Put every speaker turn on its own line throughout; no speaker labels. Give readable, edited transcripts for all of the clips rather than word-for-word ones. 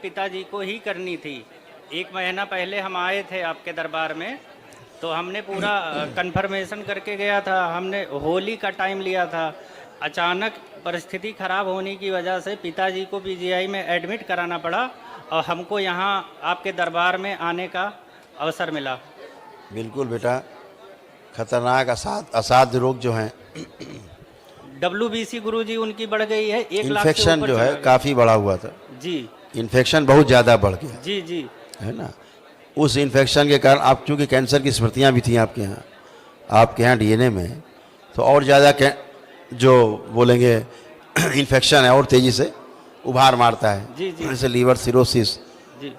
पिताजी को ही करनी थी। 1 महीना पहले हम आए थे आपके दरबार में, तो हमने पूरा कंफर्मेशन करके गया था। हमने होली का टाइम लिया था। अचानक परिस्थिति खराब होने की वजह से पिताजी को पीजीआई में एडमिट कराना पड़ा और हमको यहाँ आपके दरबार में आने का अवसर मिला।
बिल्कुल बेटा, खतरनाक असाध्य रोग जो हैं,
WBC गुरुजी उनकी बढ़ गई है, 1 लाख से
इन्फेक्शन
ऊपर
जो
चला
है
गया।
काफ़ी बढ़ा हुआ था।
जी
इन्फेक्शन बहुत ज़्यादा बढ़ गया
जी जी
है ना। उस इन्फेक्शन के कारण आप चूँकि कैंसर की स्मृतियाँ भी थी आपके यहाँ डीएनए में, तो और ज़्यादा जो बोलेंगे इन्फेक्शन है और तेज़ी से उभार मारता है।
जी जी
जैसे लीवर सिरोसिस,
जी।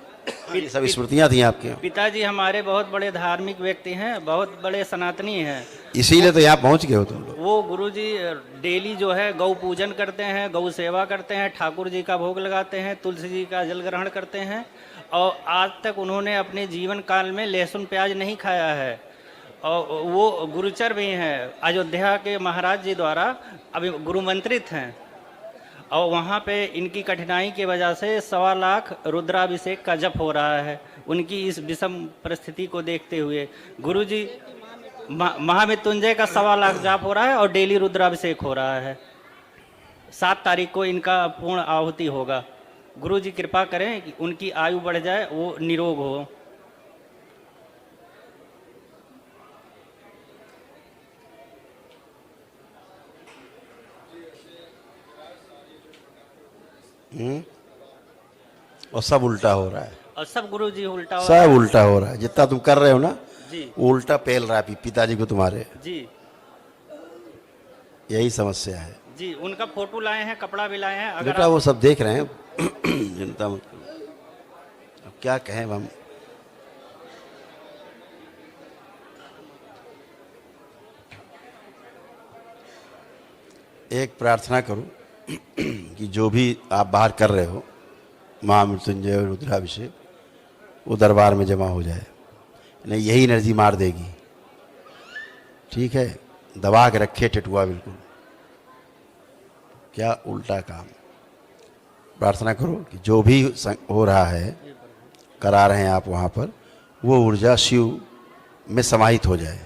ये सब स्मृतियाँ थी आपके यहाँ,
पिताजी हमारे बहुत बड़े धार्मिक व्यक्ति हैं, बहुत बड़े सनातनी हैं।
इसीलिए तो यहाँ पहुँच गए हो तुम लोग।
वो गुरुजी डेली जो है गौ पूजन करते हैं, गौ सेवा करते हैं, ठाकुर जी का भोग लगाते हैं, तुलसी जी का जल ग्रहण करते हैं, और आज तक उन्होंने अपने जीवन काल में लहसुन प्याज नहीं खाया है। और वो गुरुचर भी हैं, अयोध्या के महाराज जी द्वारा अभी गुरुमंत्रित हैं, और वहाँ पे इनकी कठिनाई की वजह से 1.25 लाख रुद्राभिषेक का जप हो रहा है। उनकी इस विषम परिस्थिति को देखते हुए गुरुजी महामृत्युंजय का 1.25 लाख जाप हो रहा है और डेली रुद्राभिषेक हो रहा है। 7 तारीख को इनका पूर्ण आहुति होगा। गुरुजी कृपा करें कि उनकी आयु बढ़ जाए, वो निरोग हो।
और सब उल्टा हो रहा है,
और सब गुरुजी उल्टा हो
सब उल्टा हो रहा है। जितना तुम कर रहे हो ना,
जी
वो उल्टा पेल रहा है पिताजी को तुम्हारे।
जी
यही समस्या है
जी। उनका फोटो लाए हैं, कपड़ा भी लाए हैं। अगर
बेटा, वो सब देख रहे हैं। चिंता मत करो। अब क्या कहें हम। एक प्रार्थना करूं कि जो भी आप बाहर कर रहे हो, महामृत्युंजय और रुद्राभिषेक, वो दरबार में जमा हो जाए, नहीं यही एनर्जी मार देगी। ठीक है, दबा के रखे टेटुआ बिल्कुल। क्या उल्टा काम। प्रार्थना करो कि जो भी हो रहा है, करा रहे हैं आप वहाँ पर, वो ऊर्जा शिव में समाहित हो जाए,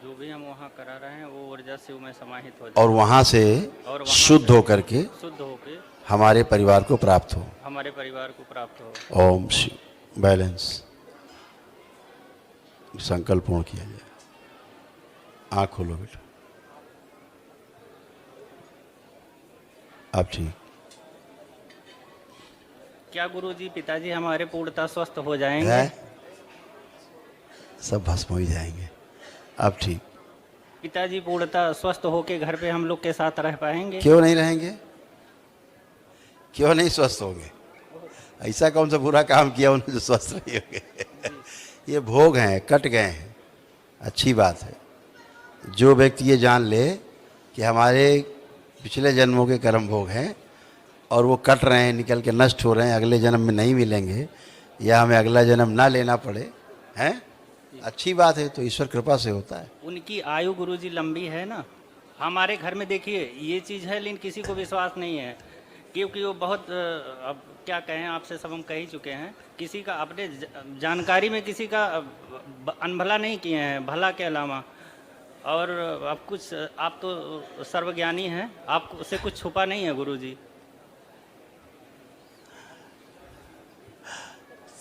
जो भी हम वहाँ करा रहे हैं वो ऊर्जा शिव में समाहित हो जाए,
और वहाँ से शुद्ध होकर के
शुद्ध होकर
हमारे परिवार को प्राप्त हो।
हमारे परिवार को प्राप्त हो।
ओम शिव। बैलेंस। संकल्प पूर्ण किया जाए। आँख खोलो बेटा। अब ठीक
क्या गुरुजी पिताजी हमारे पूर्णतः स्वस्थ हो जाएंगे?
है, सब भस्म हो ही जाएंगे। अब ठीक।
पिताजी पूर्णतः स्वस्थ होके घर पे हम लोग के साथ रह पाएंगे?
क्यों नहीं रहेंगे, क्यों नहीं स्वस्थ होंगे? ऐसा कौन सा बुरा काम किया उन्होंने जो स्वस्थ नहीं होंगे? ये भोग हैं, कट गए हैं। अच्छी बात है। जो व्यक्ति ये जान ले कि हमारे पिछले जन्मों के कर्म भोग हैं और वो कट रहे हैं, निकल के नष्ट हो रहे हैं, अगले जन्म में नहीं मिलेंगे, या हमें अगला जन्म ना लेना पड़े, हैं, अच्छी बात है। तो ईश्वर कृपा से होता है।
उनकी आयु गुरुजी लंबी है ना। हमारे घर में देखिए ये चीज़ है, लेकिन किसी को विश्वास नहीं है, क्योंकि वो बहुत अब क्या कहें, आपसे सब हम कह ही चुके हैं, किसी का अपने जानकारी में किसी का अनभला नहीं किए हैं, भला के अलावा। और अब कुछ, आप तो सर्वज्ञानी हैं, आपसे कुछ छुपा नहीं है गुरुजी।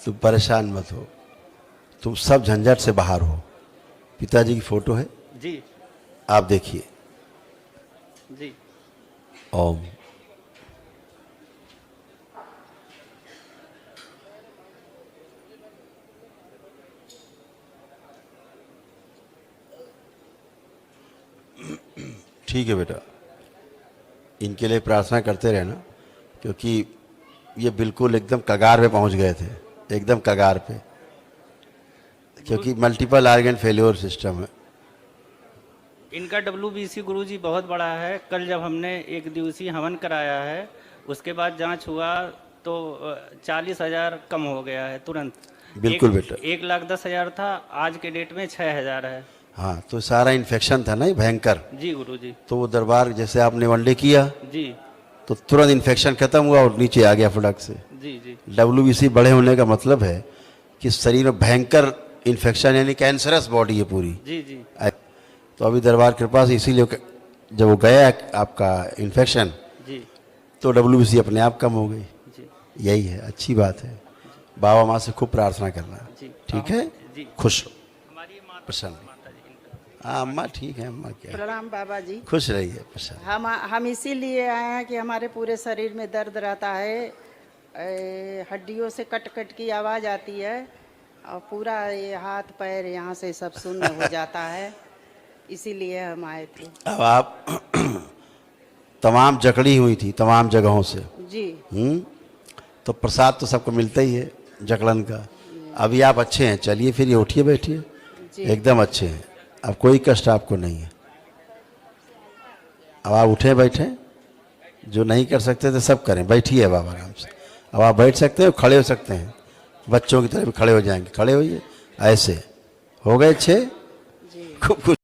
तुम परेशान मत हो, तुम सब झंझट से बाहर हो। पिताजी की फोटो है
जी,
आप देखिए।
जी
ओम। ठीक है बेटा, इनके लिए प्रार्थना करते रहना, क्योंकि ये बिल्कुल एकदम कगार पे पहुंच गए थे, एकदम कगार पे, क्योंकि मल्टीपल ऑर्गन फेल्योर सिस्टम है
इनका। WBC गुरुजी बहुत बड़ा है। कल जब हमने 1 दिवसीय हवन कराया है, उसके बाद जांच हुआ तो 40,000 कम हो गया है तुरंत।
बिल्कुल बेटा।
1,10,000 था, आज के डेट में 6,000 है।
हाँ, तो सारा इन्फेक्शन था ना ये भयंकर।
जी गुरुजी।
तो वो दरबार जैसे आपने वनडे किया,
जी
तो तुरंत इन्फेक्शन खत्म हुआ और नीचे आ गया फटक से।
जी जी
WBC बड़े होने का मतलब है कि शरीर में भयंकर इन्फेक्शन यानी कैंसरस बॉडी है पूरी।
जी जी
तो अभी दरबार कृपा से इसीलिए जब वो गया आपका इन्फेक्शन
जी
तो WBC अपने आप कम हो गई।
जी
यही है, अच्छी बात है। बाबा माँ से खूब प्रार्थना करना,
जी
ठीक है?
जी
खुश हो,
हमारी माता
प्रसन्न।
माता जी
हाँ अम्मा ठीक है, अम्मा क्या,
प्रणाम बाबा जी।
खुश रहिए, प्रसन्न।
हम इसीलिए आए हैं कि हमारे पूरे शरीर में दर्द रहता है, हड्डियों से कट कट की आवाज़ आती है और पूरा ये हाथ पैर यहाँ से सब शून्य हो जाता है, इसीलिए हम आए थे।
अब आप तमाम जकड़ी हुई थी तमाम जगहों से,
जी
तो प्रसाद तो सबको मिलता ही है जकड़न का। अभी आप अच्छे हैं, चलिए फिर ये उठिए बैठिए,
जी
एकदम अच्छे हैं, अब कोई कष्ट आपको नहीं है। अब आप उठे बैठे, जो नहीं कर सकते थे सब करें, बैठिए अब आप आराम से। अब आप बैठ सकते हैं, खड़े हो सकते हैं, बच्चों की तरह भी खड़े हो जाएंगे, खड़े होइए ऐसे। हो गए 6,
जी
खूब खुश